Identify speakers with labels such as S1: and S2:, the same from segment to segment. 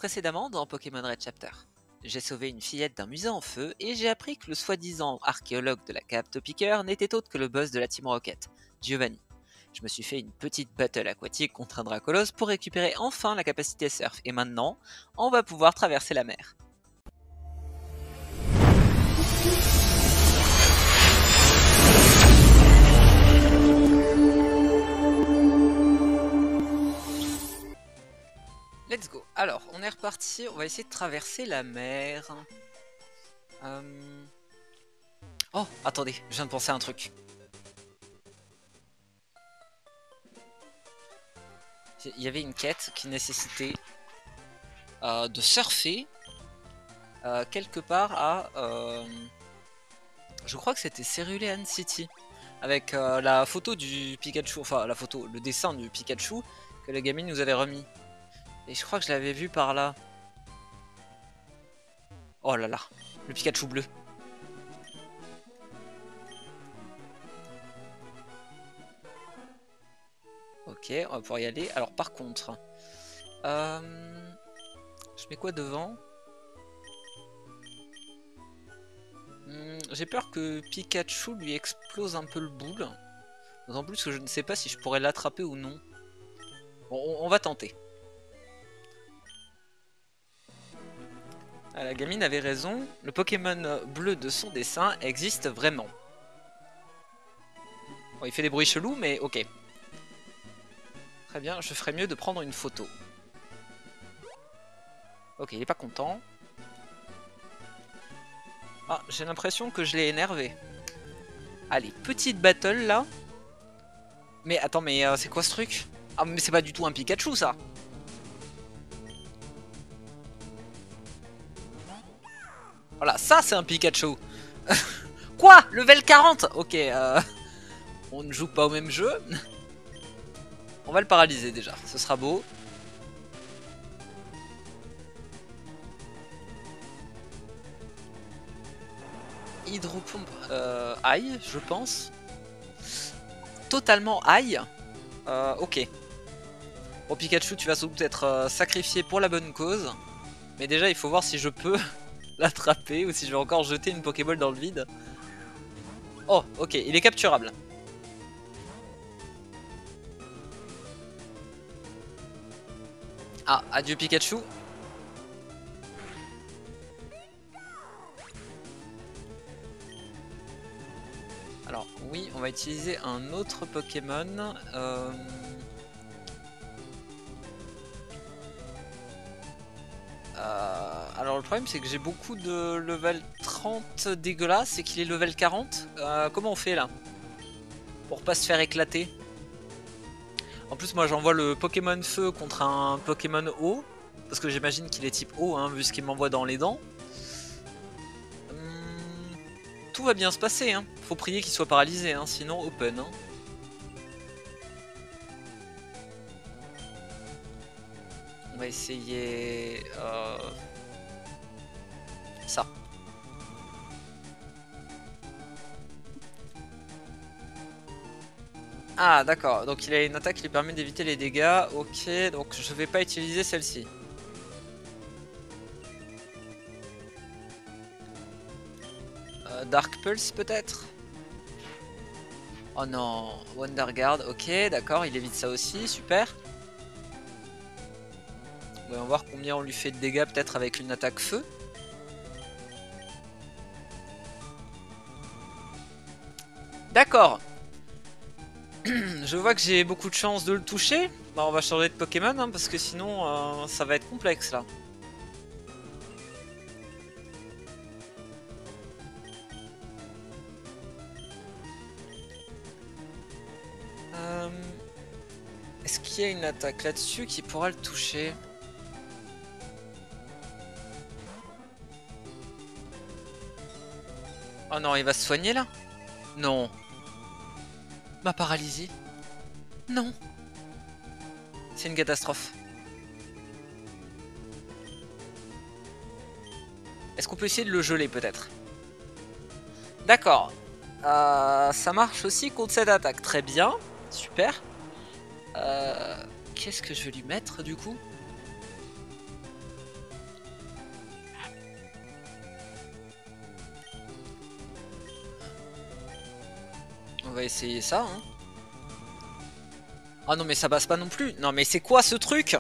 S1: Précédemment dans Pokémon Red Chapter, j'ai sauvé une fillette d'un musée en feu et j'ai appris que le soi-disant archéologue de la cave Topiqueur n'était autre que le boss de la Team Rocket, Giovanni. Je me suis fait une petite battle aquatique contre un Dracolos pour récupérer enfin la capacité surf et maintenant, on va pouvoir traverser la mer. Let's go. Alors, on est reparti, on va essayer de traverser la mer. Oh, attendez, je viens de penser à un truc. Il y avait une quête qui nécessitait de surfer quelque part à... je crois que c'était Cerulean City. Avec la photo du Pikachu, enfin la photo, le dessin du Pikachu que la gamine nous avait remis. Et je crois que je l'avais vu par là. Oh là là, le Pikachu bleu. Ok, on va pouvoir y aller. Alors par contre, je mets quoi devant? J'ai peur que Pikachu lui explose un peu le boule. D'autant plus que je ne sais pas si je pourrais l'attraper ou non. Bon, on va tenter. Ah, la gamine avait raison, le Pokémon bleu de son dessin existe vraiment. Bon, il fait des bruits chelous, mais ok. Très bien, je ferais mieux de prendre une photo. Ok, il est pas content. Ah, j'ai l'impression que je l'ai énervé. Allez, petite battle là. Mais attends, mais c'est quoi ce truc? Ah, mais c'est pas du tout un Pikachu ça. Voilà, ça c'est un Pikachu. Quoi? Level 40? Ok, on ne joue pas au même jeu. On va le paralyser déjà, ce sera beau. Hydropompe aïe, je pense. Totalement aïe. Ok. Bon, Pikachu, tu vas sans doute être sacrifié pour la bonne cause. Mais déjà, il faut voir si je peux l'attraper ou si je vais encore jeter une Pokéball dans le vide. Oh, ok, il est capturable. Ah, adieu Pikachu. Alors, oui, on va utiliser un autre Pokémon. Alors le problème c'est que j'ai beaucoup de level 30 dégueulasse et qu'il est level 40. Comment on fait là? Pour pas se faire éclater. En plus moi j'envoie le Pokémon feu contre un Pokémon eau. Parce que j'imagine qu'il est type eau hein, vu ce qu'il m'envoie dans les dents. Tout va bien se passer hein. Faut prier qu'il soit paralysé hein, sinon open hein. On va essayer ça. Ah d'accord, donc il a une attaque qui lui permet d'éviter les dégâts. Ok, donc je vais pas utiliser celle-ci. Dark Pulse peut-être? Oh non, Wonder Guard, ok, d'accord, il évite ça aussi, super. On va voir combien on lui fait de dégâts peut-être avec une attaque feu. D'accord. Je vois que j'ai beaucoup de chance de le toucher. Bah, on va changer de Pokémon hein, parce que sinon ça va être complexe là. Est-ce qu'il y a une attaque là-dessus qui pourra le toucher? Oh non, il va se soigner là? Non. Ma paralysie? Non. C'est une catastrophe. Est-ce qu'on peut essayer de le geler peut-être? D'accord. Ça marche aussi contre cette attaque. Très bien. Super. Qu'est-ce que je vais lui mettre du coup? On va essayer ça. Hein. Ah non mais ça passe pas non plus. Non mais c'est quoi ce truc?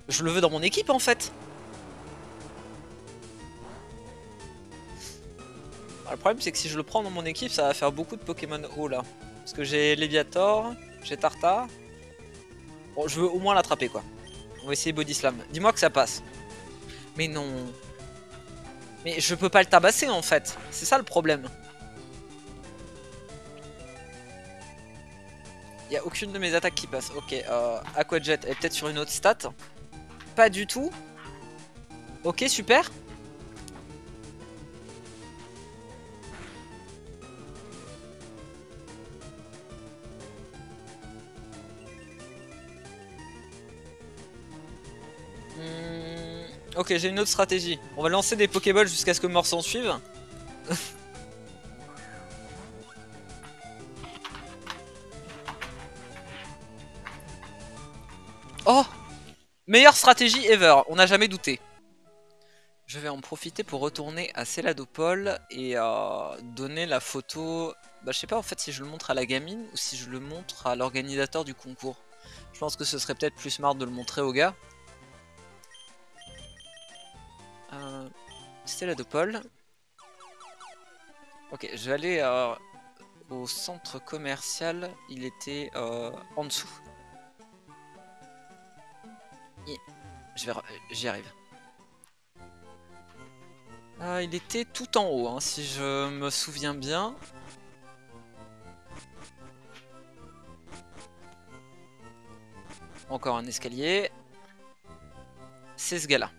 S1: Je le veux dans mon équipe en fait. Alors, le problème c'est que si je le prends dans mon équipe ça va faire beaucoup de Pokémon haut là. Parce que j'ai Léviator, j'ai Tarta. Bon je veux au moins l'attraper quoi. On va essayer Body Slam. Dis-moi que ça passe. Mais non. Mais je peux pas le tabasser en fait. C'est ça le problème. Il n'y a aucune de mes attaques qui passe. Ok, Aqua Jet est peut-être sur une autre stat. Pas du tout. Ok, super. Ok, j'ai une autre stratégie. On va lancer des Pokéballs jusqu'à ce que mort s'en suive. Oh! Meilleure stratégie ever, on n'a jamais douté. Je vais en profiter pour retourner à Céladopole et donner la photo... Bah je sais pas en fait si je le montre à la gamine ou si je le montre à l'organisateur du concours. Je pense que ce serait peut-être plus smart de le montrer au gars. Céladopole. Ok, je vais aller au centre commercial. Il était en dessous. J'y arrive. Il était tout en haut, hein, si je me souviens bien. Encore un escalier. C'est ce gars-là.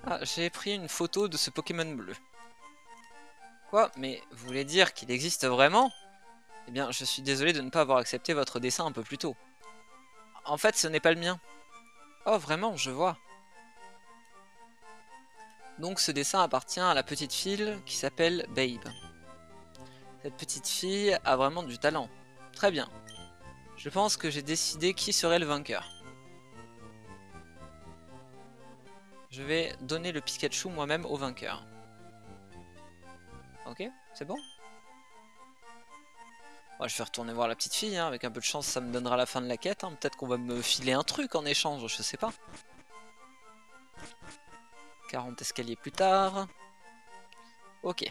S1: Ah, j'ai pris une photo de ce Pokémon bleu. Quoi? Mais vous voulez dire qu'il existe vraiment? Eh bien, je suis désolé de ne pas avoir accepté votre dessin un peu plus tôt. En fait, ce n'est pas le mien. Oh, vraiment, je vois. Donc ce dessin appartient à la petite fille qui s'appelle Babe. Cette petite fille a vraiment du talent. Très bien. Je pense que j'ai décidé qui serait le vainqueur. Je vais donner le Pikachu moi-même au vainqueur. Ok, c'est bon? Ouais, je vais retourner voir la petite fille, hein. Avec un peu de chance ça me donnera la fin de la quête. Hein. Peut-être qu'on va me filer un truc en échange, je sais pas. 40 escaliers plus tard. Ok.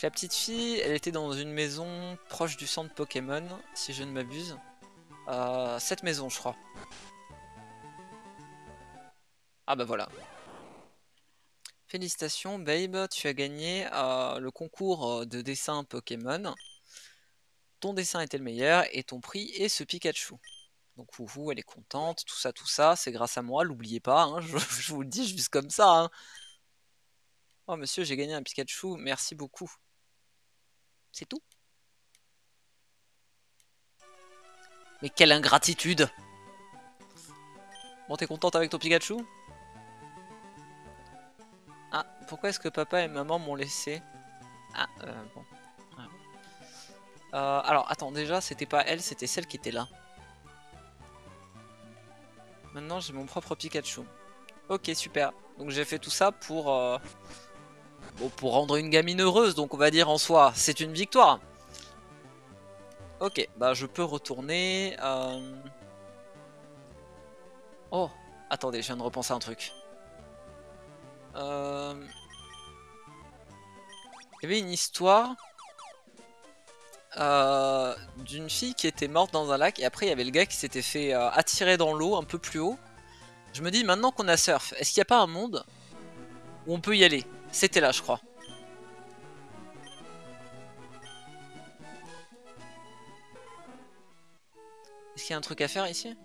S1: La petite fille, elle était dans une maison proche du centre Pokémon, si je ne m'abuse. Cette maison, je crois. Ah bah voilà. Félicitations, Babe, tu as gagné le concours de dessin Pokémon. Ton dessin était le meilleur et ton prix est ce Pikachu. Donc Wouhou, elle est contente, tout ça, c'est grâce à moi, l'oubliez pas, hein, je vous le dis juste comme ça. Hein. Oh monsieur, j'ai gagné un Pikachu, merci beaucoup. C'est tout? Mais quelle ingratitude! Bon, t'es contente avec ton Pikachu? Ah, pourquoi est-ce que papa et maman m'ont laissé? Ah, bon. Alors, attends, déjà, c'était pas elle, c'était celle qui était là. Maintenant, j'ai mon propre Pikachu. Ok, super. Donc, j'ai fait tout ça pour... Bon, pour rendre une gamine heureuse, donc on va dire en soi, c'est une victoire. Ok, bah je peux retourner... Oh, attendez, je viens de repenser à un truc. Il y avait une histoire d'une fille qui était morte dans un lac et après il y avait le gars qui s'était fait attirer dans l'eau un peu plus haut. Je me dis maintenant qu'on a surf, est-ce qu'il n'y a pas un monde où on peut y aller? C'était là je crois. Est-ce qu'il y a un truc à faire ici?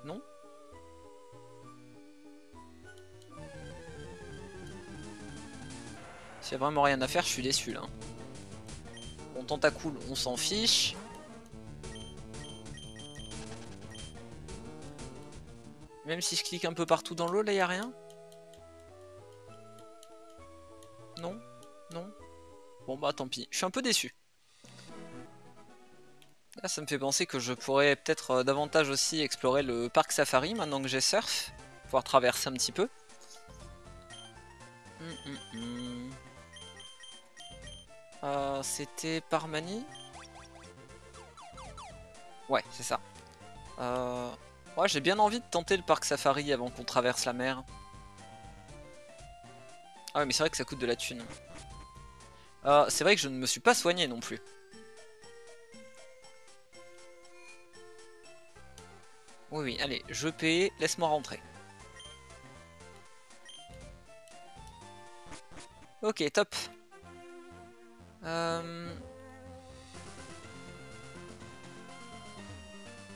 S1: Non? S'il y a vraiment rien à faire, je suis déçu là. Bon, Tentacool, on s'en fiche. Même si je clique un peu partout dans l'eau, là, y a rien? Non? Non? Bon, bah tant pis. Je suis un peu déçu. Là, ça me fait penser que je pourrais peut-être davantage aussi explorer le parc safari maintenant que j'ai surf. Pouvoir traverser un petit peu. hum. C'était Parmanie? Ouais, c'est ça. Ouais, j'ai bien envie de tenter le parc safari avant qu'on traverse la mer. Ah ouais, mais c'est vrai que ça coûte de la thune. C'est vrai que je ne me suis pas soigné non plus. Oui, oui, allez, je paie, laisse-moi rentrer. Ok, top.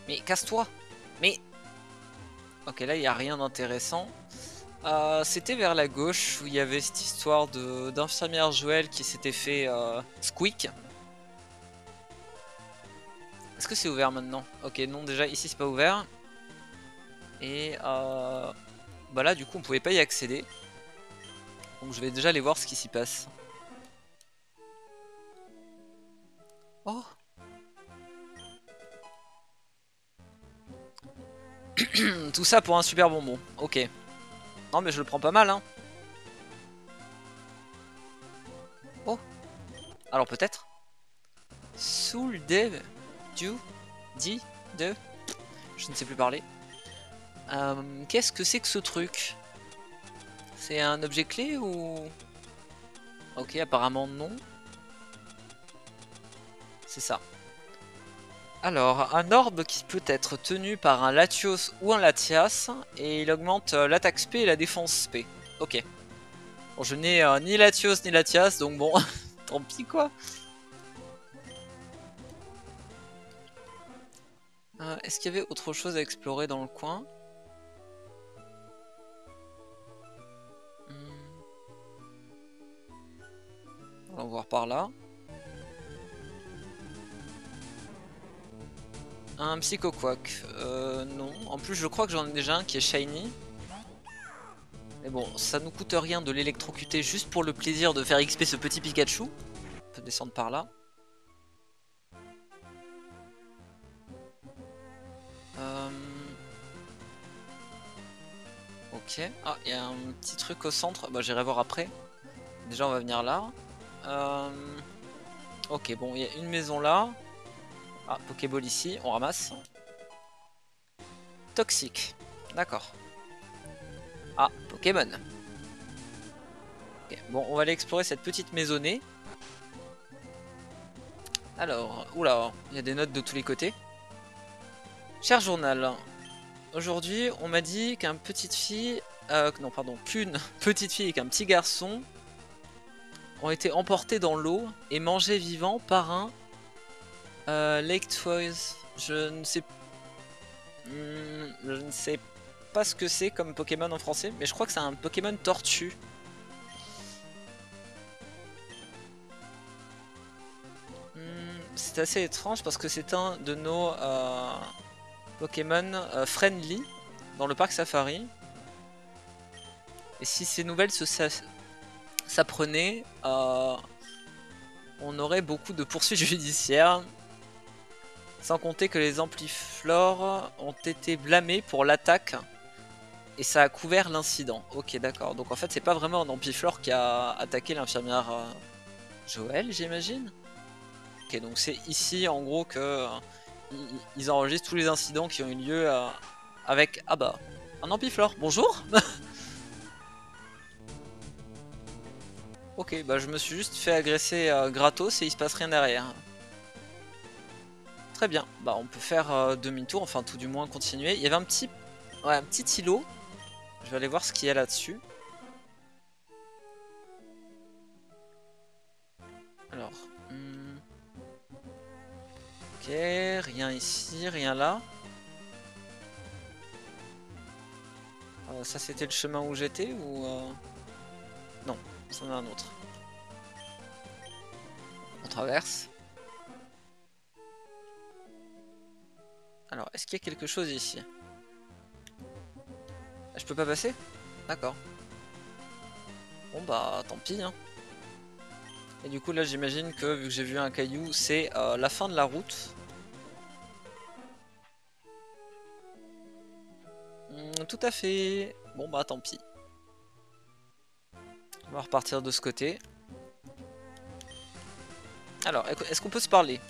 S1: Mais casse-toi. Mais... Ok, là, il n'y a rien d'intéressant. C'était vers la gauche où il y avait cette histoire d'infirmière Joël qui s'était fait squeak. Est-ce que c'est ouvert maintenant? Ok, non, déjà ici c'est pas ouvert. Et bah là, du coup, on pouvait pas y accéder. Donc je vais déjà aller voir ce qui s'y passe. Oh! Tout ça pour un super bonbon. Ok. Non, mais je le prends pas mal, hein. Oh! Alors peut-être? Soul Dev Du Di De Je ne sais plus parler. Qu'est-ce que c'est que ce truc? C'est un objet clé ou... Ok, apparemment non. C'est ça. Alors, un orbe qui peut être tenu par un Latios ou un Latias, et il augmente l'attaque SP et la défense SP. Ok. Bon, je n'ai ni Latios ni Latias, donc bon, tant pis quoi. Est-ce qu'il y avait autre chose à explorer dans le coin? On va voir par là. Un Psychoquack. Non. En plus, je crois que j'en ai déjà un qui est shiny. Mais bon, ça nous coûte rien de l'électrocuter juste pour le plaisir de faire XP ce petit Pikachu. On peut descendre par là. Ok. Ah, il y a un petit truc au centre. Bah, j'irai voir après. Déjà, on va venir là. Ok, bon, il y a une maison là. Ah, Pokéball ici, on ramasse. Toxique. D'accord. Ah, Pokémon. Okay. Bon, on va aller explorer cette petite maisonnée. Alors, oula, il y a des notes de tous les côtés. Cher journal, aujourd'hui, on m'a dit qu'une petite fille... non, pardon, qu'une petite fille et qu'un petit garçon ont été emportés dans l'eau et mangés vivants par un Lake Toys. Je ne sais pas ce que c'est comme Pokémon en français, mais je crois que c'est un Pokémon tortue. C'est assez étrange parce que c'est un de nos Pokémon friendly dans le parc Safari. Et si ces nouvelles s'apprenaient, on aurait beaucoup de poursuites judiciaires. Sans compter que les Ampliflores ont été blâmés pour l'attaque. Et ça a couvert l'incident. Ok, d'accord. Donc en fait, c'est pas vraiment un Ampliflore qui a attaqué l'infirmière Joël, j'imagine. Ok, donc c'est ici en gros que ils enregistrent tous les incidents qui ont eu lieu avec... Ah bah, un Ampliflore. Bonjour. Ok, bah je me suis juste fait agresser gratos et il se passe rien derrière. Très bien, bah on peut faire demi-tour, enfin tout du moins continuer. Il y avait un petit îlot. Je vais aller voir ce qu'il y a là-dessus. Alors, ok, rien ici, rien là. Ça c'était le chemin où j'étais ou... Non, c'en a un autre. On traverse. Alors, est-ce qu'il y a quelque chose ici? Je peux pas passer? D'accord. Bon bah, tant pis, hein. Et du coup, là, j'imagine que, vu que j'ai vu un caillou, c'est la fin de la route. Tout à fait. Bon bah, tant pis. On va repartir de ce côté. Alors, est-ce qu'on peut se parler?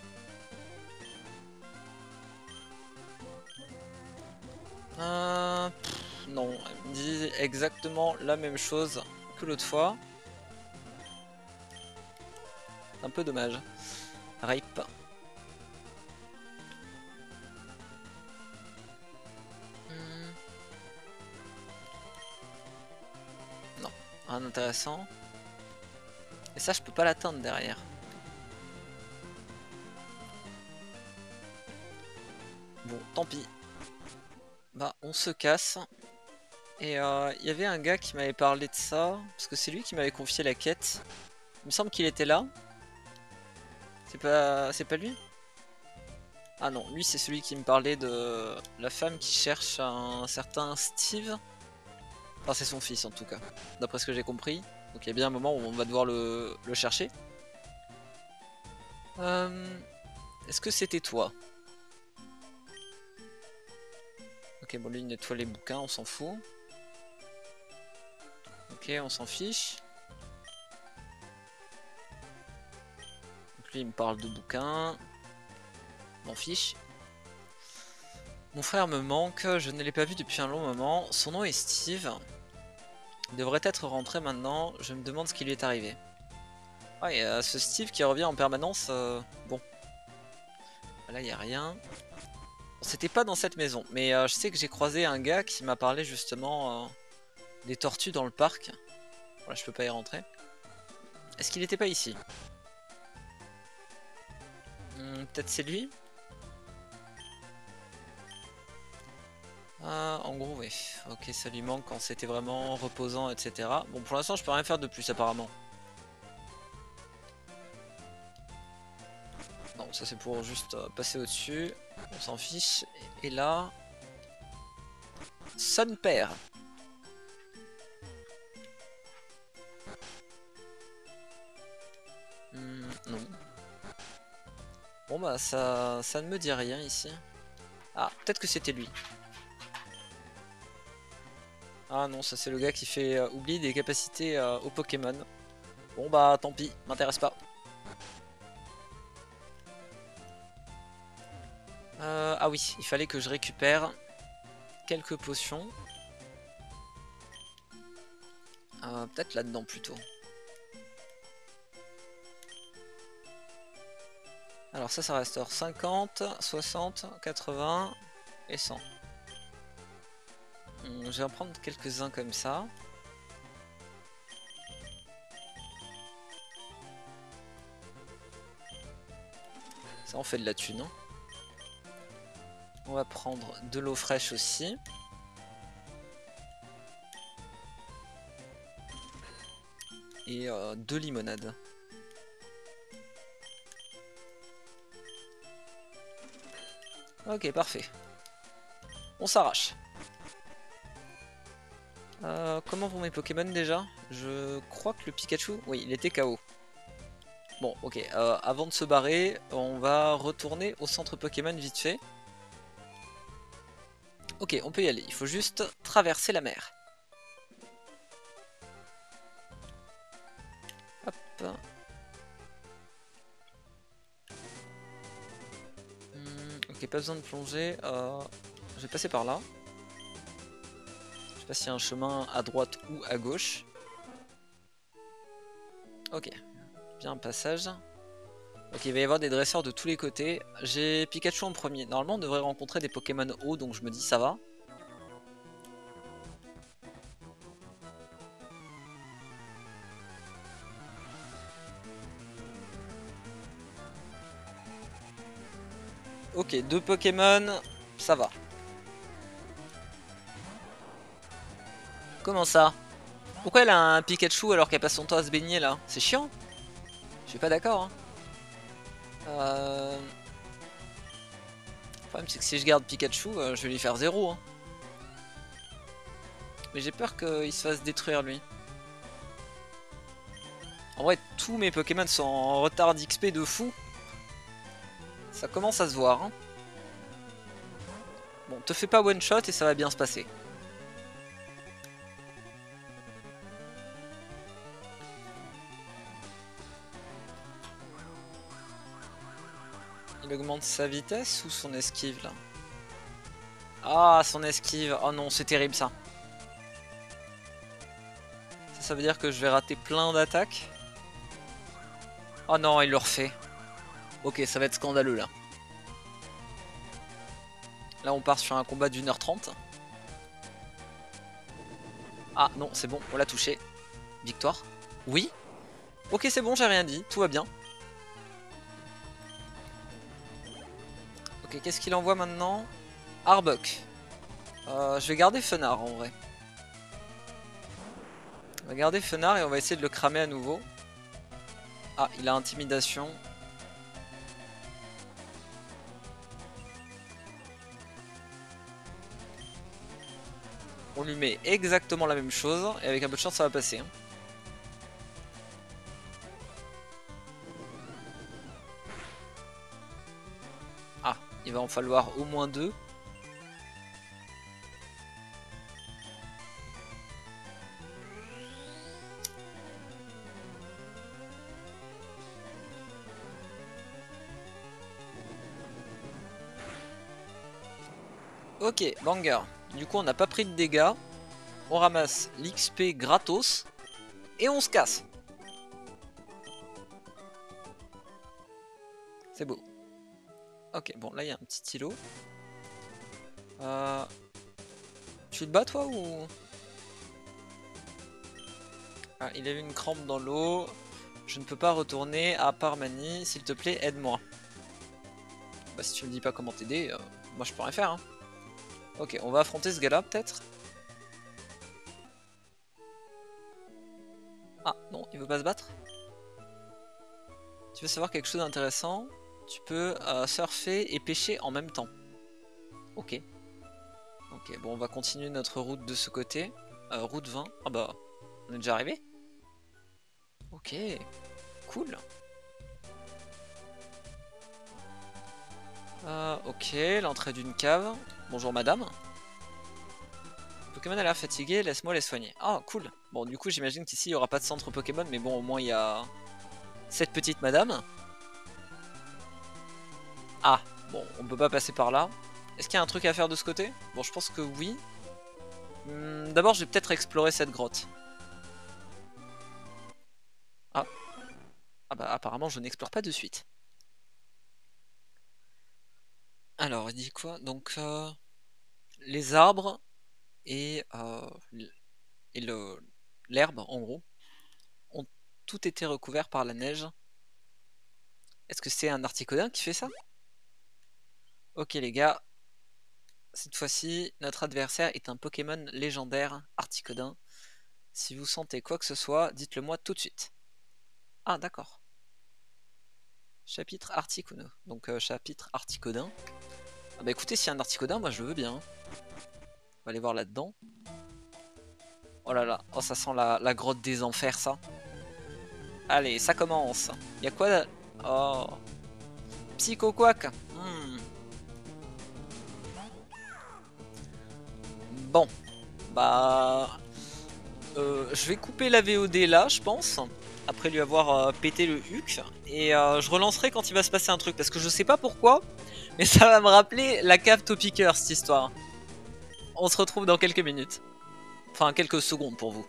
S1: Non, elle me dit exactement la même chose que l'autre fois. C'est un peu dommage. RIP. Non, rien d'intéressant. Et ça, je peux pas l'atteindre derrière. Bon, tant pis. Bah, on se casse. Et il y avait un gars qui m'avait parlé de ça, parce que c'est lui qui m'avait confié la quête. Il me semble qu'il était là. C'est pas lui? Ah non, lui c'est celui qui me parlait de la femme qui cherche un certain Steve. Enfin c'est son fils en tout cas, d'après ce que j'ai compris. Donc il y a bien un moment où on va devoir le chercher. Est-ce que c'était toi? Ok, bon lui il nettoie les bouquins, on s'en fout. Ok, on s'en fiche. Donc lui il me parle de bouquins. M'en fiche. Mon frère me manque, je ne l'ai pas vu depuis un long moment. Son nom est Steve. Il devrait être rentré maintenant, je me demande ce qui lui est arrivé. Ah, il y a ce Steve qui revient en permanence. Bon. Là, il n'y a rien. C'était pas dans cette maison, mais je sais que j'ai croisé un gars qui m'a parlé justement des tortues dans le parc. Voilà, je peux pas y rentrer. Est-ce qu'il était pas ici? Peut-être c'est lui? Ah, en gros, oui. Ok, ça lui manque quand c'était vraiment reposant, etc. Bon, pour l'instant, je peux rien faire de plus apparemment. Non, ça c'est pour juste passer au-dessus. On s'en fiche. Et là... Son père. Non. Bon bah ça ne me dit rien ici. Ah, peut-être que c'était lui. Ah non, ça c'est le gars qui fait oublier des capacités aux Pokémon. Bon bah tant pis, m'intéresse pas. Ah oui, il fallait que je récupère quelques potions. Peut-être là-dedans plutôt. Alors ça restaure 50, 60, 80 et 100. Je vais en prendre quelques-uns comme ça. Ça en fait de la thune. Hein. On va prendre de l'eau fraîche aussi. Et 2 limonades. Ok, parfait. On s'arrache. Comment vont mes Pokémon déjà? Je crois que le Pikachu... Oui, il était KO. Bon, ok. Avant de se barrer, on va retourner au centre Pokémon vite fait. Ok, on peut y aller. Il faut juste traverser la mer. Hop. Ok, pas besoin de plonger. Je vais passer par là. Je sais pas s'il y a un chemin à droite ou à gauche. Ok, bien un passage. Ok, il va y avoir des dresseurs de tous les côtés. J'ai Pikachu en premier. Normalement, on devrait rencontrer des Pokémon hauts, donc je me dis ça va. Ok, 2 Pokémon, ça va. Comment ça? Pourquoi elle a un Pikachu alors qu'elle passe son temps à se baigner là? C'est chiant. Je suis pas d'accord. Hein. Le problème c'est que si je garde Pikachu, je vais lui faire 0. Hein. Mais j'ai peur qu'il se fasse détruire lui. En vrai, tous mes Pokémon sont en retard d'XP de fou. Ça commence à se voir. Hein. Bon, te fais pas one shot et ça va bien se passer. Il augmente sa vitesse ou son esquive là? Ah, son esquive. Oh non, c'est terrible ça. Ça veut dire que je vais rater plein d'attaques. Oh non, il le refait. Ok, ça va être scandaleux là. Là, on part sur un combat d'1h30. Ah non, c'est bon, on l'a touché. Victoire. Oui. Ok, c'est bon, j'ai rien dit, tout va bien. Ok, qu'est-ce qu'il envoie maintenant? Arbok. Je vais garder Fenard en vrai. On va garder Fenard et on va essayer de le cramer à nouveau. Ah, il a intimidation. On lui met exactement la même chose et avec un peu de chance ça va passer. Hein. Ah, il va en falloir au moins 2. Ok, banger. Du coup on n'a pas pris de dégâts. On ramasse l'XP gratos. Et on se casse. C'est beau. Ok, bon là il y a un petit îlot. Tu te bats toi ou... Ah, il a eu une crampe dans l'eau. Je ne peux pas retourner à Parmanie. S'il te plaît, aide-moi. Bah si tu me dis pas comment t'aider, moi je peux rien faire. Hein. Ok, on va affronter ce gars-là peut-être. Ah non, il veut pas se battre. Tu veux savoir quelque chose d'intéressant? Tu peux surfer et pêcher en même temps. Ok. Ok, bon on va continuer notre route de ce côté. Route 20. Ah bah, on est déjà arrivé? Ok, cool. Ok, l'entrée d'une cave. Bonjour madame. Pokémon a l'air fatigué, laisse-moi les soigner. Ah, cool. Bon, du coup, j'imagine qu'ici, il n'y aura pas de centre Pokémon, mais bon, au moins, il y a cette petite madame. Ah, bon, on peut pas passer par là. Est-ce qu'il y a un truc à faire de ce côté? Bon, je pense que oui. D'abord, je vais peut-être explorer cette grotte. Ah. Ah bah, apparemment, je n'explore pas de suite. Alors, il dit quoi? Donc, les arbres et, l'herbe, en gros, ont tout été recouverts par la neige. Est-ce que c'est un Articodin qui fait ça? Ok les gars, cette fois-ci, notre adversaire est un Pokémon légendaire, Articodin. Si vous sentez quoi que ce soit, dites-le moi tout de suite. Ah d'accord. Chapitre Articuno. Donc chapitre Articodin. Ah bah écoutez, s'il y a un Articodin, moi je le veux bien. Hein. On va aller voir là-dedans. Oh là là, oh ça sent la grotte des enfers ça. Allez, ça commence. Y a quoi là? Oh. Psycho Quack. Bon. Bah... je vais couper la VOD là, je pense. Après lui avoir pété le huc. Et je relancerai quand il va se passer un truc. Parce que je sais pas pourquoi. Mais ça va me rappeler la cave Topiqueur cette histoire. On se retrouve dans quelques minutes. Enfin, quelques secondes pour vous.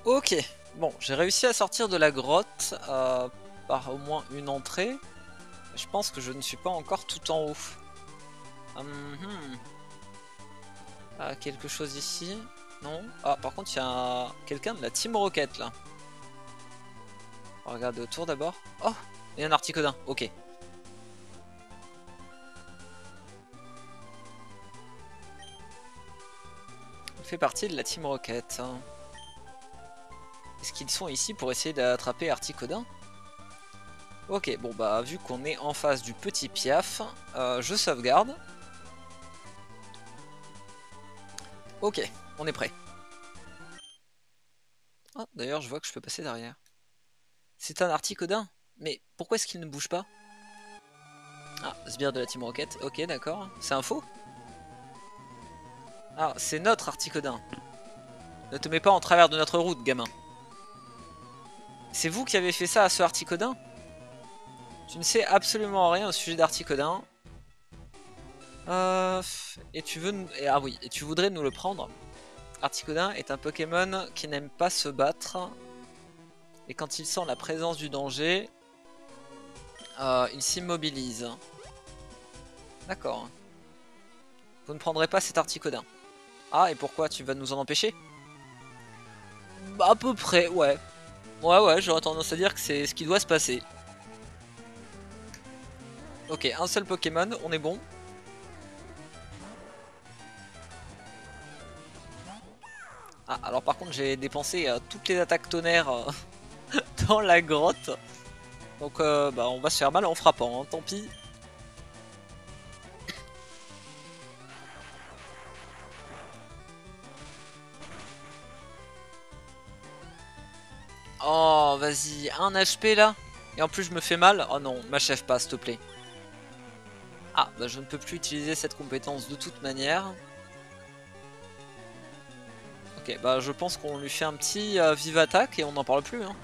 S1: Ok. Bon, j'ai réussi à sortir de la grotte par au moins une entrée. Je pense que je ne suis pas encore tout en haut. Quelque chose ici? Non? Ah, par contre, il y a quelqu'un de la Team Rocket là. On va regarder autour d'abord. Oh! Il y a un Articodin, ok. Il fait partie de la Team Rocket. Est-ce qu'ils sont ici pour essayer d'attraper Articodin? Ok, bon bah vu qu'on est en face du petit Piaf, je sauvegarde. Ok, on est prêt. Ah, d'ailleurs, je vois que je peux passer derrière. C'est un Articodin? Mais pourquoi est-ce qu'il ne bouge pas? Ah, sbire de la Team Rocket, ok d'accord. C'est un faux? Ah, c'est notre Articodin. Ne te mets pas en travers de notre route, gamin. C'est vous qui avez fait ça à ce Articodin? Tu ne sais absolument rien au sujet d'Articodin. Et tu veux... Ah oui, et tu voudrais nous le prendre. Articodin est un Pokémon qui n'aime pas se battre. Et quand il sent la présence du danger, il s'immobilise. D'accord. Vous ne prendrez pas cet Articodin. Ah, et pourquoi? Tu vas nous en empêcher? Bah, à peu près, ouais. Ouais, j'aurais tendance à dire que c'est ce qui doit se passer. Ok, un seul Pokémon, on est bon. Ah, alors par contre, j'ai dépensé toutes les attaques tonnerre dans la grotte. Donc, bah, on va se faire mal en frappant, hein, tant pis. Oh, vas-y, 1 HP là. Et en plus, je me fais mal. Oh non, m'achève pas, s'il te plaît. Ah, bah, je ne peux plus utiliser cette compétence de toute manière. Ok, bah, je pense qu'on lui fait un petit vive attaque et on n'en parle plus. Hein.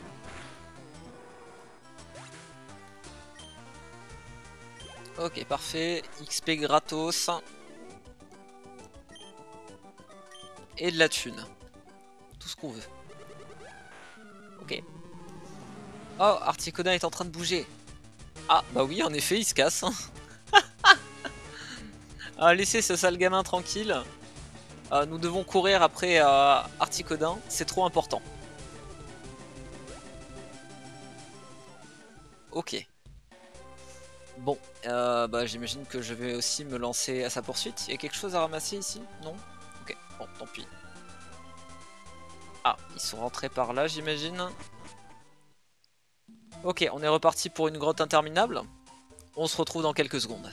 S1: Ok, parfait. XP gratos. Et de la thune. Tout ce qu'on veut. Ok. Oh, Articodin est en train de bouger. Ah, bah oui, en effet, il se casse. Hein. Laissez ce sale gamin tranquille. Nous devons courir après Articodin. C'est trop important. Ok. Bon, bah, j'imagine que je vais aussi me lancer à sa poursuite. Il y a quelque chose à ramasser ici? Non? Ok, bon, tant pis. Ah, ils sont rentrés par là, j'imagine. Ok, on est reparti pour une grotte interminable. On se retrouve dans quelques secondes.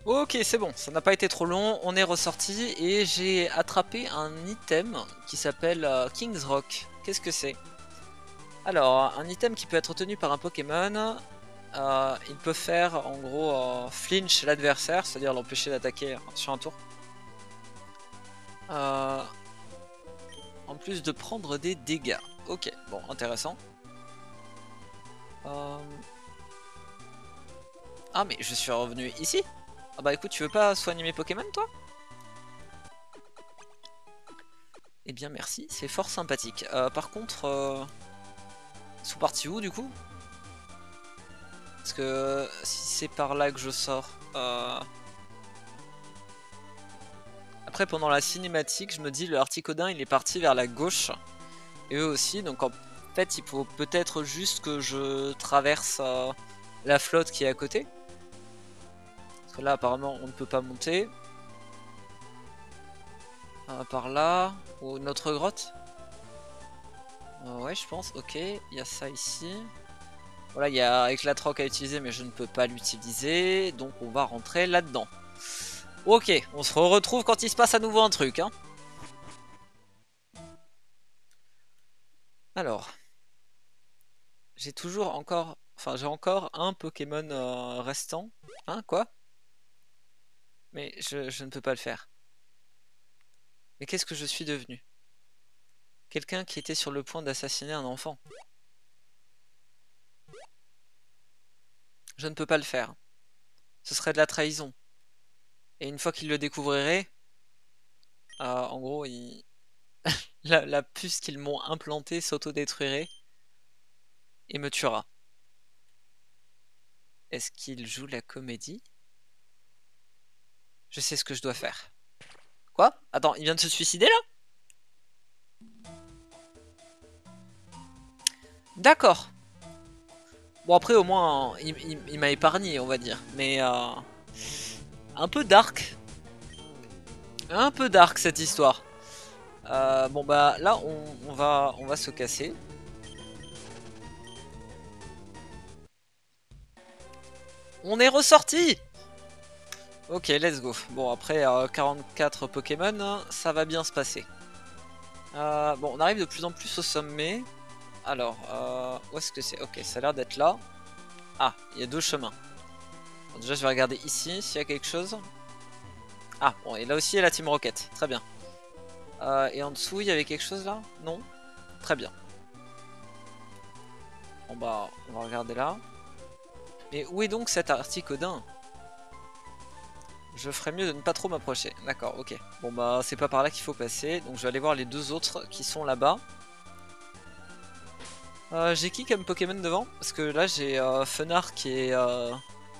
S1: Ok, c'est bon, ça n'a pas été trop long, on est ressorti et j'ai attrapé un item qui s'appelle King's Rock. Qu'est-ce que c'est? Alors, un item qui peut être obtenu par un Pokémon, il peut faire en gros flinch l'adversaire, c'est-à-dire l'empêcher d'attaquer sur un tour. En plus de prendre des dégâts. Ok, bon, intéressant. Ah mais je suis revenu ici? Ah bah écoute, tu veux pas soigner mes Pokémon toi? Eh bien merci, c'est fort sympathique. Par contre, ils sont partis où du coup? Parce que si c'est par là que je sors... Après pendant la cinématique, je me dis le Articodin il est parti vers la gauche. Et eux aussi, donc en fait il faut peut-être juste que je traverse la flotte qui est à côté. Parce que là apparemment on ne peut pas monter. Par là, ou notre grotte. Ouais je pense, ok, il y a ça ici. Voilà, il y a Éclatroc à utiliser mais je ne peux pas l'utiliser. Donc on va rentrer là-dedans. Ok, on se retrouve quand il se passe à nouveau un truc. Hein. Alors, j'ai toujours encore... Enfin, j'ai encore un Pokémon restant. Hein, quoi? Mais je ne peux pas le faire. Mais qu'est-ce que je suis devenu? Quelqu'un qui était sur le point d'assassiner un enfant. Je ne peux pas le faire. Ce serait de la trahison. Et une fois qu'il le découvrirait, en gros, la puce qu'ils m'ont implantée s'autodétruirait et me tuera. Est-ce qu'il joue la comédie? Je sais ce que je dois faire. Quoi? Attends, il vient de se suicider là? D'accord. Bon après au moins il m'a épargné on va dire. Mais un peu dark. Un peu dark cette histoire. Bon bah là on va se casser. On est ressorti. Ok let's go. Bon après 44 Pokémon ça va bien se passer. Bon on arrive de plus en plus au sommet. Alors où est-ce que c'est? Ok ça a l'air d'être là. Ah il y a deux chemins. Bon, déjà je vais regarder ici s'il y a quelque chose. Ah bon et là aussi il y a la Team Rocket. Très bien. Et en dessous il y avait quelque chose là? Non? Très bien. Bon bah, on va regarder là. Mais où est donc cet Articodin? Je ferais mieux de ne pas trop m'approcher. D'accord, ok. Bon bah, c'est pas par là qu'il faut passer. Donc je vais aller voir les deux autres qui sont là-bas. J'ai qui comme Pokémon devant? Parce que là j'ai Funar qui est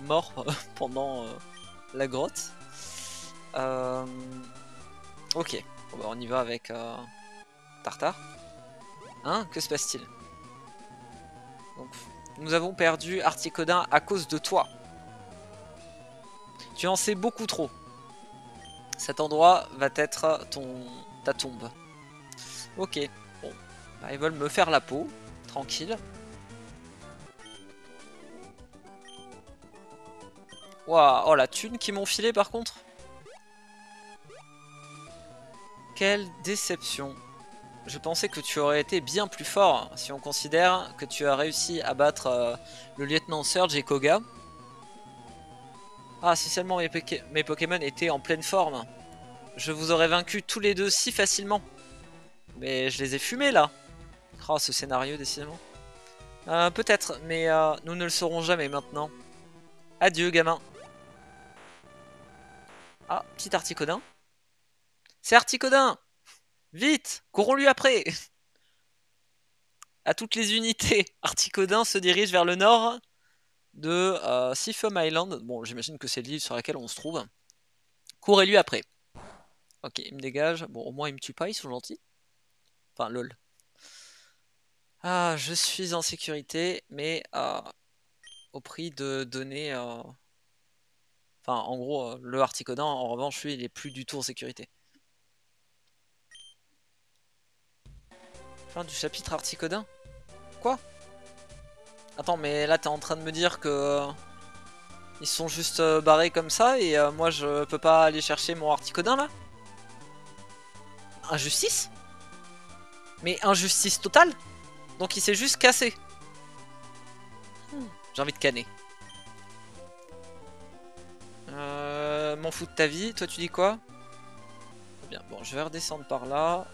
S1: mort pendant la grotte. Ok, bon, bah, on y va avec Tartare. Hein? Que se passe-t-il? Donc, nous avons perdu Articodin à cause de toi. Tu en sais beaucoup trop. Cet endroit va être ta tombe. Ok, bon, bah, ils veulent me faire la peau, tranquille. Waouh, oh la thune qu'ils m'ont filé par contre. Quelle déception. Je pensais que tu aurais été bien plus fort si on considère que tu as réussi à battre le lieutenant Surge et Koga. Ah, si seulement mes Pokémon étaient en pleine forme. Je vous aurais vaincu tous les deux si facilement. Mais je les ai fumés là. Oh, ce scénario décidément. Peut-être, mais nous ne le saurons jamais maintenant. Adieu gamin. Ah, petit Articodin. C'est Articodin! Vite! Courons-lui après! À toutes les unités, Articodin se dirige vers le nord de Seafoam Island. Bon, j'imagine que c'est l'île sur laquelle on se trouve. Courez-lui après. Ok, il me dégage. Bon, au moins, il me tue pas, ils sont gentils. Enfin, lol. Ah, je suis en sécurité, mais au prix de donner... Enfin, en gros, le Articodin, en revanche, lui, il est plus du tout en sécurité. Fin du chapitre Articodin? Quoi? Attends, mais là, t'es en train de me dire que... Ils sont juste barrés comme ça et moi je peux pas aller chercher mon Articodin là? Injustice? Mais injustice totale? Donc il s'est juste cassé. J'ai envie de canner. M'en fous de ta vie, toi tu dis quoi? Bien, bon je vais redescendre par là.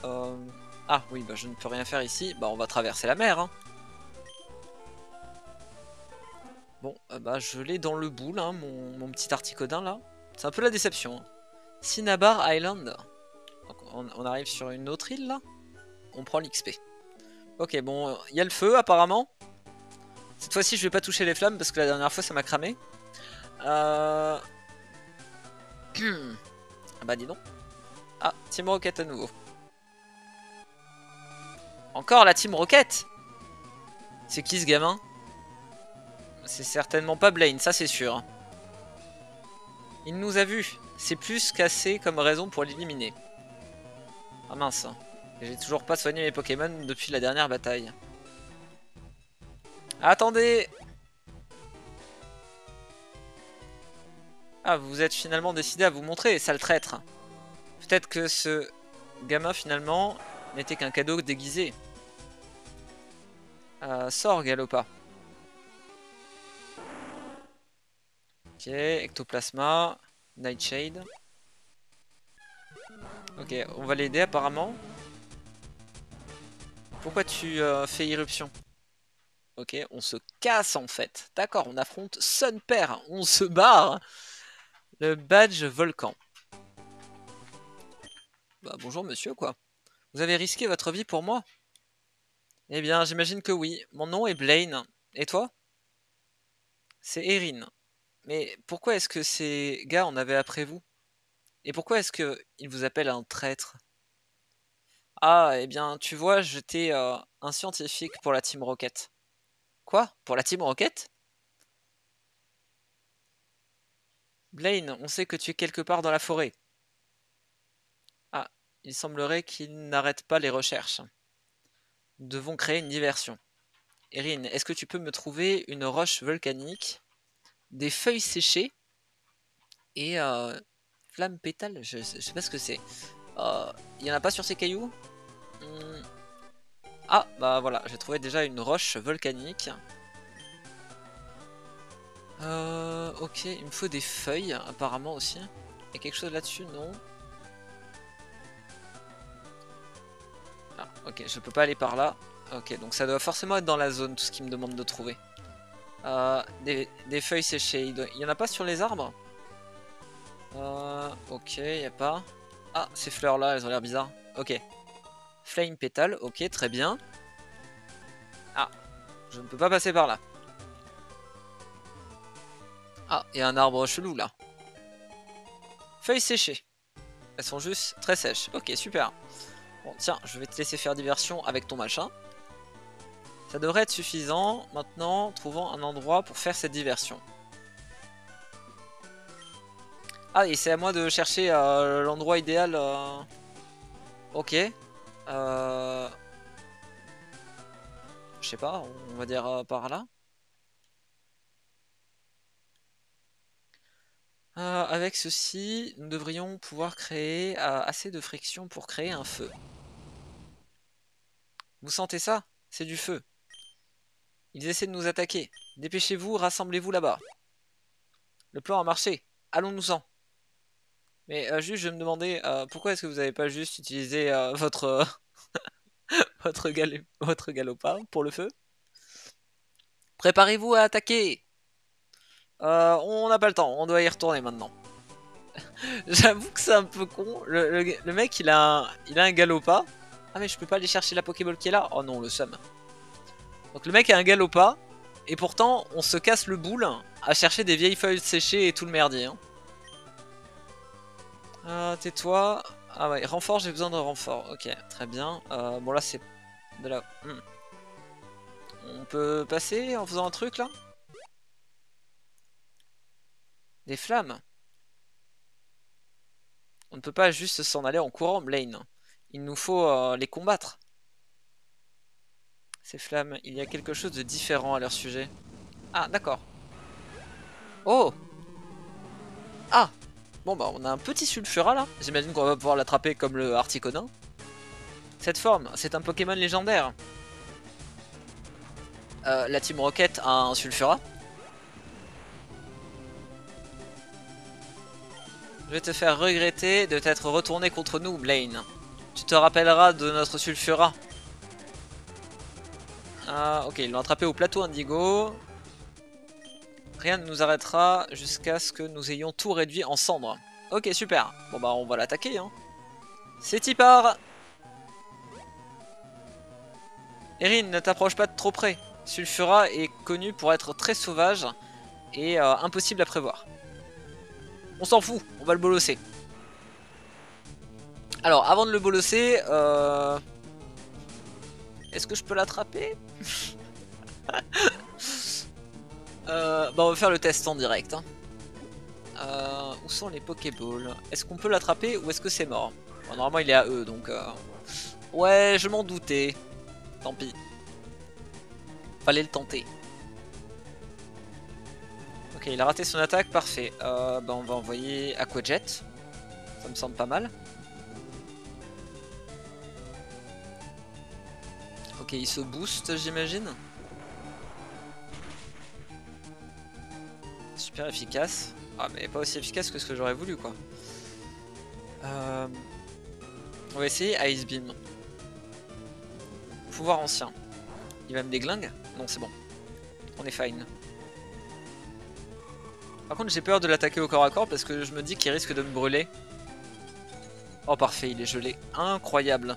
S1: Ah oui, bah je ne peux rien faire ici. Bah on va traverser la mer. Hein. Bon, bah je l'ai dans le boule, hein, mon petit Articodin là. C'est un peu la déception. Hein. Cinnabar Island. Donc, on arrive sur une autre île là. On prend l'XP. Ok, bon, il y a le feu apparemment. Cette fois-ci, je vais pas toucher les flammes parce que la dernière fois, ça m'a cramé. Ah bah dis donc. Ah, Team Rocket à nouveau. Encore la Team Rocket? C'est qui ce gamin? C'est certainement pas Blaine, ça c'est sûr. Il nous a vus. C'est plus qu'assez comme raison pour l'éliminer. Ah mince. J'ai toujours pas soigné mes Pokémon depuis la dernière bataille. Attendez! Ah, vous vous êtes finalement décidé à vous montrer, sale traître. Peut-être que ce gamin finalement n'était qu'un cadeau déguisé. Sors, Galopa. Ok, Ectoplasma, Nightshade. Ok, on va l'aider apparemment. Pourquoi tu fais irruption? Ok, on se casse en fait. D'accord, on affronte Son Père. On se barre. Le badge volcan. Bah bonjour monsieur quoi. Vous avez risqué votre vie pour moi? Eh bien j'imagine que oui. Mon nom est Blaine. Et toi? C'est Erin. Mais pourquoi est-ce que ces gars en avaient après vous? Et pourquoi est-ce qu'ils vous appellent un traître? Ah, eh bien, tu vois, j'étais un scientifique pour la Team Rocket. Quoi? Pour la Team Rocket? Blaine, on sait que tu es quelque part dans la forêt. Ah, il semblerait qu'ils n'arrêtent pas les recherches. Nous devons créer une diversion. Erin, est-ce que tu peux me trouver une roche volcanique, des feuilles séchées et flamme pétale? Je sais pas ce que c'est. Il y en a pas sur ces cailloux? Ah, bah voilà, j'ai trouvé déjà une roche volcanique. Ok, il me faut des feuilles, apparemment aussi. Il y a quelque chose là-dessus, non? Ah, Ok, je peux pas aller par là. Ok, donc ça doit forcément être dans la zone, tout ce qu'il me demande de trouver. Des feuilles séchées, il y en a pas sur les arbres? Ok, y a pas. Ah, ces fleurs là, elles ont l'air bizarres. Ok. Flame pétale, ok, très bien. Ah, je ne peux pas passer par là. Ah, il y a un arbre chelou là. Feuilles séchées. Elles sont juste très sèches. Ok, super. Bon, tiens, je vais te laisser faire diversion avec ton machin. Ça devrait être suffisant. Maintenant, trouvons un endroit pour faire cette diversion. Ah, et c'est à moi de chercher l'endroit idéal. Ok. Je sais pas, on va dire par là. Avec ceci, nous devrions pouvoir créer assez de friction pour créer un feu. Vous sentez ça? C'est du feu. Ils essaient de nous attaquer. Dépêchez-vous, rassemblez-vous là-bas. Le plan a marché. Allons-nous-en. Mais juste, je me demandais, pourquoi est-ce que vous n'avez pas juste utilisé votre galopin pour le feu? Préparez-vous à attaquer. On n'a pas le temps, on doit y retourner maintenant. J'avoue que c'est un peu con. Le mec, il a un galopin. Ah mais je peux pas aller chercher la Pokéball qui est là. Oh non, le seum. Donc le mec a un galopin. Et pourtant, on se casse le boule à chercher des vieilles feuilles séchées et tout le merdier. Hein. Tais-toi. Ah ouais, renfort, j'ai besoin de renfort. Ok, très bien. Bon là, c'est de la... On peut passer en faisant un truc là? Des flammes. On ne peut pas juste s'en aller en courant, Blaine. Il nous faut les combattre. Ces flammes, il y a quelque chose de différent à leur sujet. Ah, d'accord. Oh! Ah! Bon bah on a un petit Sulfura là. J'imagine qu'on va pouvoir l'attraper comme le Articonin. Cette forme, c'est un Pokémon légendaire. La Team Rocket a un Sulfura. Je vais te faire regretter de t'être retourné contre nous, Blaine. Tu te rappelleras de notre Sulfura. Ah, ok, ils l'ont attrapé au plateau Indigo. Rien ne nous arrêtera jusqu'à ce que nous ayons tout réduit en cendres. Ok, super. Bon bah on va l'attaquer. Hein. C'est y part. Erin, ne t'approche pas de trop près. Sulfura est connu pour être très sauvage et impossible à prévoir. On s'en fout, on va le bolosser. Alors, avant de le bolosser, est-ce que je peux l'attraper? Bah on va faire le test en direct. Hein. Où sont les Pokéballs? Est-ce qu'on peut l'attraper ou est-ce que c'est mort? Bon, normalement il est à eux donc... Ouais, je m'en doutais. Tant pis. Fallait le tenter. Ok, il a raté son attaque, parfait. Bah on va envoyer Aquajet. Ça me semble pas mal. Ok, il se booste, j'imagine. Super efficace. Ah, mais pas aussi efficace que ce que j'aurais voulu, quoi. On va essayer Ice Beam. Pouvoir ancien. Il va me déglingue? Non, c'est bon. On est fine. Par contre, j'ai peur de l'attaquer au corps à corps parce que je me dis qu'il risque de me brûler. Oh, parfait, il est gelé. Incroyable.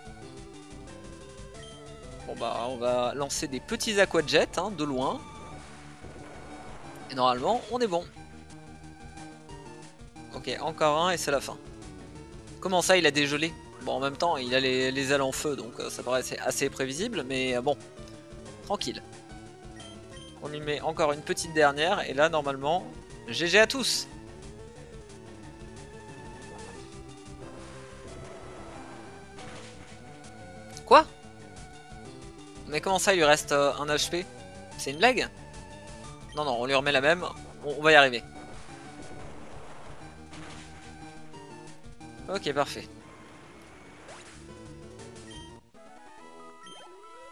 S1: Bon, bah, on va lancer des petits aquajets, hein, de loin. Et normalement, on est bon. Ok, encore un et c'est la fin. Comment ça, il a dégelé? Bon, en même temps, il a les ailes en feu, donc ça paraît assez prévisible, mais bon, tranquille. On lui met encore une petite dernière, et là, normalement, GG à tous! Quoi? Mais comment ça, il lui reste un HP? C'est une blague? Non, non, on lui remet la même, on va y arriver. Ok, parfait.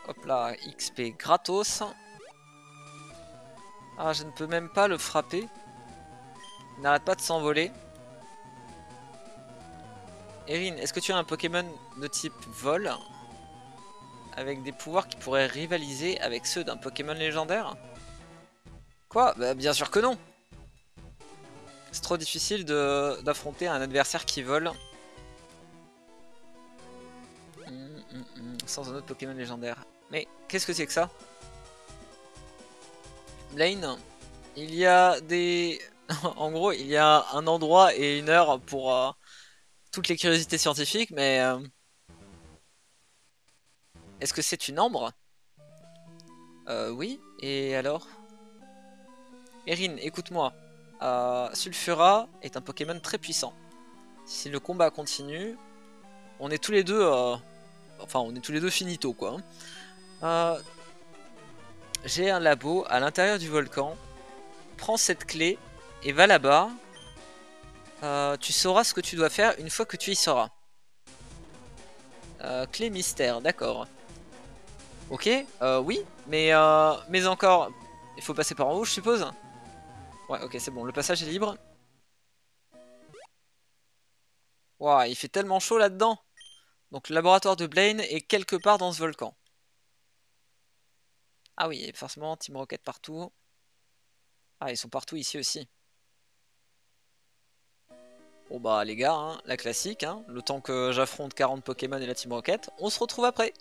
S1: Hop là, XP gratos. Ah, je ne peux même pas le frapper. Il n'arrête pas de s'envoler. Erin, est-ce que tu as un Pokémon de type vol? avec des pouvoirs qui pourraient rivaliser avec ceux d'un Pokémon légendaire? Quoi? Bah bien sûr que non. C'est trop difficile d'affronter un adversaire qui vole. Sans un autre Pokémon légendaire. Mais qu'est-ce que c'est que ça? Blaine, il y a des... en gros, il y a un endroit et une heure pour toutes les curiosités scientifiques, mais... est-ce que c'est une ambre? Oui, et alors? Erin, écoute-moi. Sulfura est un Pokémon très puissant. Si le combat continue, on est tous les deux... enfin, on est tous les deux finito, quoi. J'ai un labo à l'intérieur du volcan. Prends cette clé et va là-bas. Tu sauras ce que tu dois faire une fois que tu y seras. Clé mystère, d'accord. Ok, oui, mais encore, il faut passer par en haut, je suppose. Ouais, ok, c'est bon, le passage est libre. Waouh, il fait tellement chaud là-dedans. Donc le laboratoire de Blaine est quelque part dans ce volcan. Ah oui, forcément, Team Rocket partout. Ah, ils sont partout ici aussi. Bon bah les gars, hein, la classique, hein, le temps que j'affronte 40 Pokémon et la Team Rocket, on se retrouve après.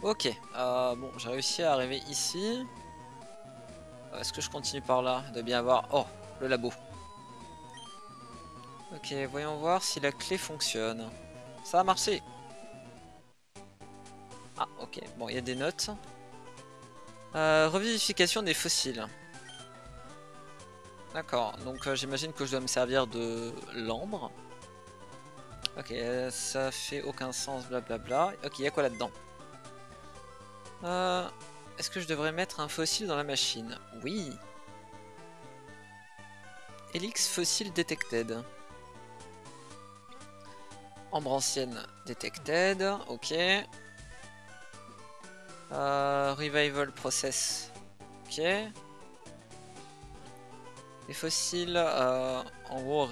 S1: Ok, bon, j'ai réussi à arriver ici. Est-ce que je continue par là? Il doit bien avoir... Oh, le labo. Ok, voyons voir si la clé fonctionne. Ça a marché. Ah, ok, bon, il y a des notes. Revivification des fossiles. D'accord, donc j'imagine que je dois me servir de l'ambre. Ok, ça fait aucun sens, blablabla. Ok, il y a quoi là-dedans? Est-ce que je devrais mettre un fossile dans la machine? Oui. Helix fossile detected. Ambre ancienne detected, ok. Revival process, ok. Les fossiles, en gros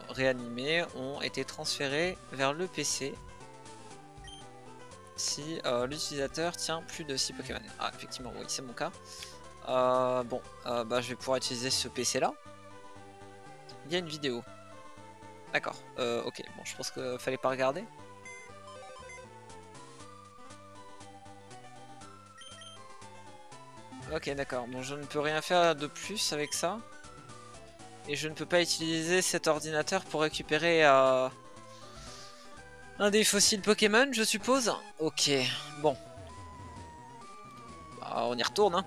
S1: réanimés, ont été transférés vers le PC si l'utilisateur tient plus de 6 Pokémon. Ah, effectivement, oui, c'est mon cas. Bon, bah, je vais pouvoir utiliser ce PC là. Il y a une vidéo. D'accord, ok, bon, je pense qu'il fallait pas regarder. Ok, d'accord, bon, je ne peux rien faire de plus avec ça. Et je ne peux pas utiliser cet ordinateur pour récupérer un des fossiles Pokémon, je suppose. Ok, bon. Bah, on y retourne, hein.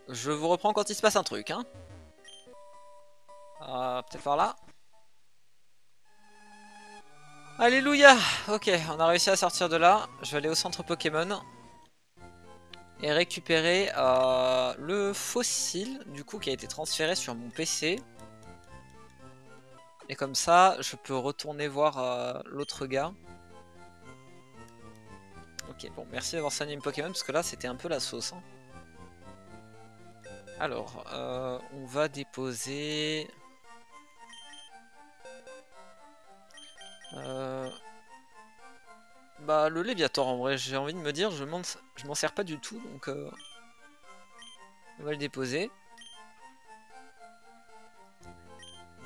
S1: Je vous reprends quand il se passe un truc, hein. Peut-être par là. Alléluia. Ok, on a réussi à sortir de là. Je vais aller au centre Pokémon. Et récupérer le fossile, du coup, qui a été transféré sur mon PC. Et comme ça, je peux retourner voir l'autre gars. Ok, bon, merci d'avoir soigné une Pokémon, parce que là, c'était un peu la sauce, hein. Alors, on va déposer... bah, le Léviator, en vrai, j'ai envie de me dire, je m'en sers pas du tout, donc... on va le déposer.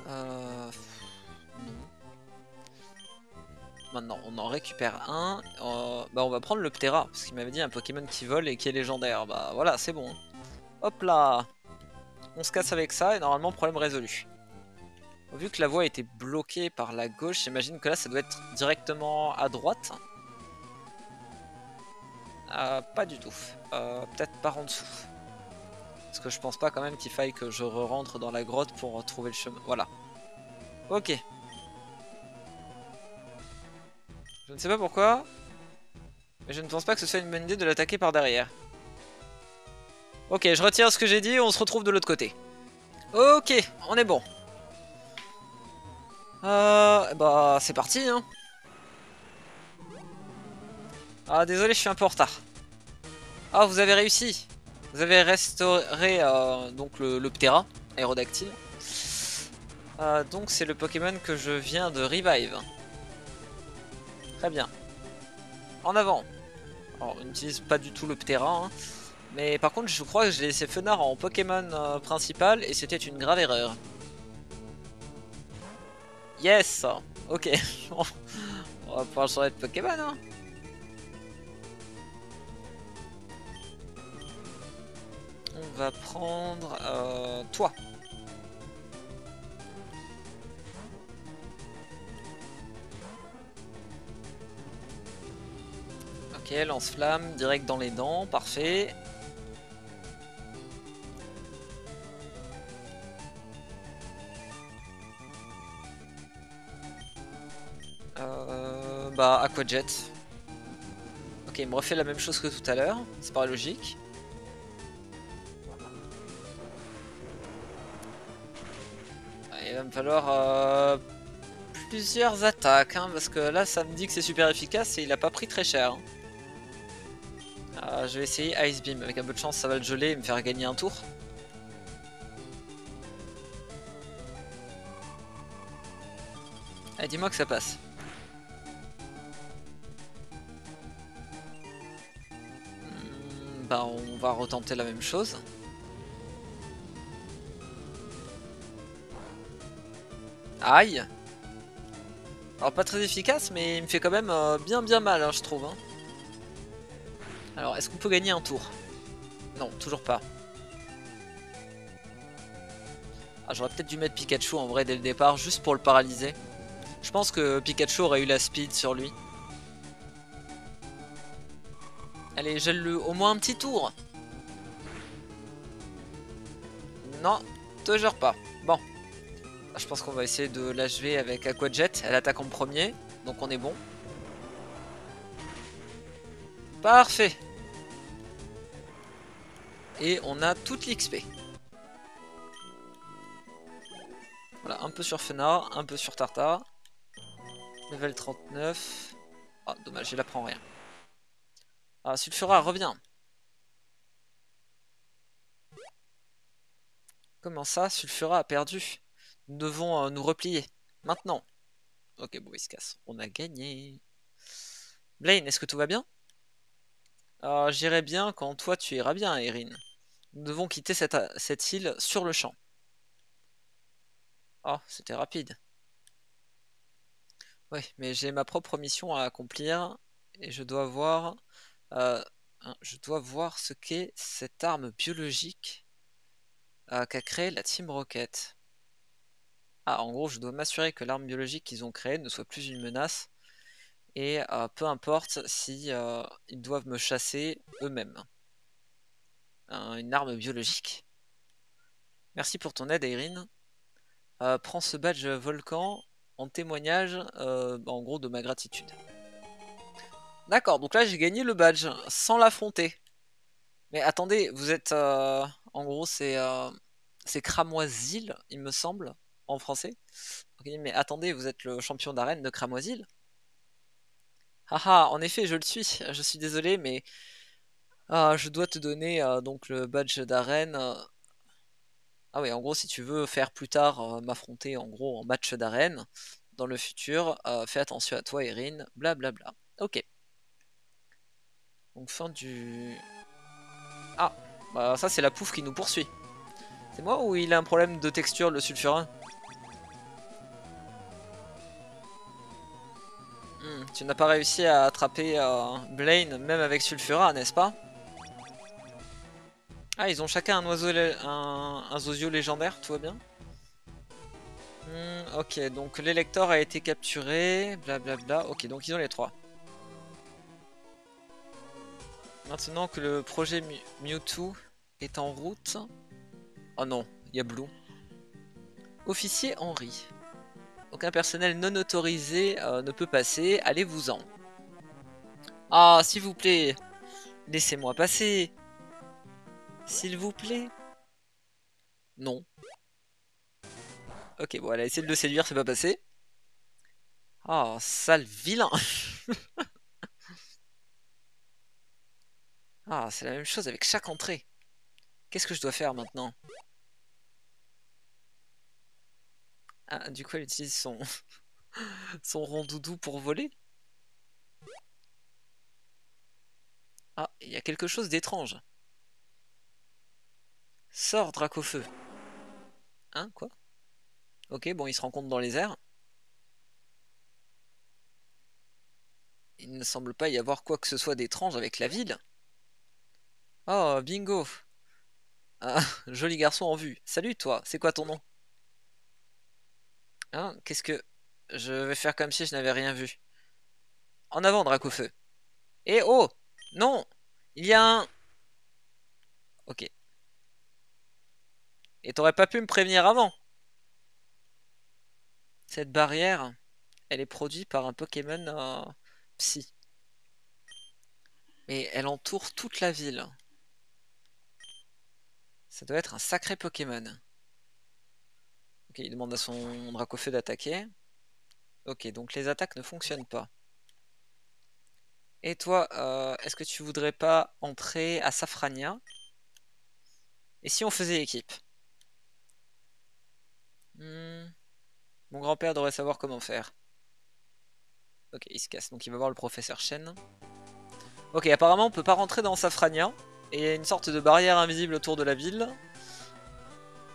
S1: Non. Maintenant, on en récupère un. Bah, on va prendre le Ptera, parce qu'il m'avait dit un Pokémon qui vole et qui est légendaire. Bah, voilà, c'est bon. Hop là. On se casse avec ça, et normalement, problème résolu. Vu que la voie était bloquée par la gauche, j'imagine que là, ça doit être directement à droite. Pas du tout. Peut-être par en dessous. Parce que je pense pas quand même qu'il faille que je rentre dans la grotte pour trouver le chemin. Voilà. Ok. Je ne sais pas pourquoi, mais je ne pense pas que ce soit une bonne idée de l'attaquer par derrière. Ok, je retire ce que j'ai dit, on se retrouve de l'autre côté. Ok, on est bon. Bah c'est parti, hein. Ah désolé, je suis un peu en retard. Ah, vous avez réussi. Vous avez restauré donc le Ptera, Aérodactyle. Donc c'est le Pokémon que je viens de revive. Très bien. En avant. Alors, on n'utilise pas du tout le Ptera, hein. Mais par contre, je crois que j'ai laissé Fenard en Pokémon principal et c'était une grave erreur. Yes. Ok. On va pouvoir changer de Pokémon, hein. On va prendre toi. Ok, lance-flamme, direct dans les dents, parfait. Bah, Aquajet. Ok, il me refait la même chose que tout à l'heure, c'est pas logique. Il va me falloir plusieurs attaques, hein, parce que là ça me dit que c'est super efficace et il a pas pris très cher, hein. Je vais essayer Ice Beam, avec un peu de chance ça va le geler et me faire gagner un tour. Allez, dis-moi que ça passe. Bah on va retenter la même chose. Aïe. Alors pas très efficace mais il me fait quand même bien mal, hein, je trouve, hein. Alors est-ce qu'on peut gagner un tour? Non, toujours pas. Ah, j'aurais peut-être dû mettre Pikachu en vrai dès le départ, juste pour le paralyser. Je pense que Pikachu aurait eu la speed sur lui. Allez, gèle-le au moins un petit tour. Non, toujours pas. Bon, je pense qu'on va essayer de l'HV avec Aquajet. Elle attaque en premier, donc on est bon. Parfait. Et on a toute l'XP. Voilà, un peu sur Fenard, un peu sur Tartare. Level 39. Ah, dommage, il apprend rien. Ah, Sulfura, reviens. Comment ça, Sulfura a perdu? Nous devons nous replier. Maintenant. Ok, bon, il se casse. On a gagné. Blaine, est-ce que tout va bien? J'irai bien quand toi tu iras bien, Erin. Nous devons quitter cette île sur le champ. Oh, c'était rapide. Ouais, mais j'ai ma propre mission à accomplir et euh, je dois voir ce qu'est cette arme biologique qu'a créée la Team Rocket. Ah, en gros, je dois m'assurer que l'arme biologique qu'ils ont créée ne soit plus une menace et peu importe si ils doivent me chasser eux-mêmes. Une arme biologique. Merci pour ton aide, Erin. Prends ce badge volcan en témoignage, en gros, de ma gratitude. D'accord, donc là j'ai gagné le badge sans l'affronter. Mais attendez, vous êtes, en gros, c'est Cramoisil, il me semble, en français. Ok, mais attendez, vous êtes le champion d'arène de Cramoisil? Haha, en effet, je le suis. Je suis désolé, mais je dois te donner donc le badge d'arène. Ah oui, en gros, si tu veux faire plus tard m'affronter en gros en match d'arène dans le futur, fais attention à toi, Erin, blablabla. Ok, donc fin du... Ah, bah ça c'est la pouffe qui nous poursuit. C'est moi ou il a un problème de texture, le sulfurin? Tu n'as pas réussi à attraper Blaine même avec sulfurin, n'est-ce pas? Ah, ils ont chacun un oiseau, un Zozio légendaire, tout va bien? Ok, donc l'élector a été capturé, blablabla. Ok, donc ils ont les trois. Maintenant que le projet Mewtwo est en route... Oh non, il y a Blue. Officier Henry. Aucun personnel non autorisé ne peut passer, allez-vous-en. Ah, s'il vous plaît, laissez-moi passer. S'il vous plaît. Non. Ok, bon, elle a essayé de le séduire, c'est pas passé. Ah, sale vilain. Ah, c'est la même chose avec chaque entrée. Qu'est-ce que je dois faire maintenant? Ah, du coup, elle utilise son, son rondoudou pour voler. Ah, il y a quelque chose d'étrange. Sors, Dracofeu. Hein, quoi? Ok, bon, ils se rencontrent dans les airs. Il ne semble pas y avoir quoi que ce soit d'étrange avec la ville. Oh, bingo! Ah, joli garçon en vue. Salut, toi, c'est quoi ton nom? Hein, qu'est-ce que... Je vais faire comme si je n'avais rien vu. En avant, Dracofeu. Eh oh! Non! Il y a un... Ok. Et t'aurais pas pu me prévenir avant? Cette barrière, elle est produite par un Pokémon psy. Mais elle entoure toute la ville. Ça doit être un sacré Pokémon. Ok, il demande à son Dracofeu d'attaquer. Ok, donc les attaques ne fonctionnent pas. Et toi, est-ce que tu voudrais pas entrer à Safrania? Et si on faisait équipe? Hmm, mon grand-père devrait savoir comment faire. Ok, il se casse, donc il va voir le professeur Chen. Ok, apparemment on peut pas rentrer dans Safrania. Et il y a une sorte de barrière invisible autour de la ville.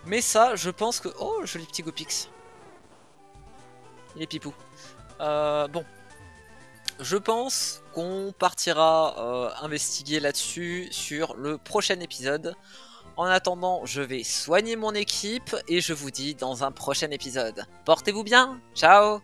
S1: Mais ça, je pense que... Oh, joli petit Gopix. Il est pipou. Bon. Je pense qu'on partira investiguer là-dessus sur le prochain épisode. En attendant, je vais soigner mon équipe et je vous dis dans un prochain épisode. Portez-vous bien, ciao!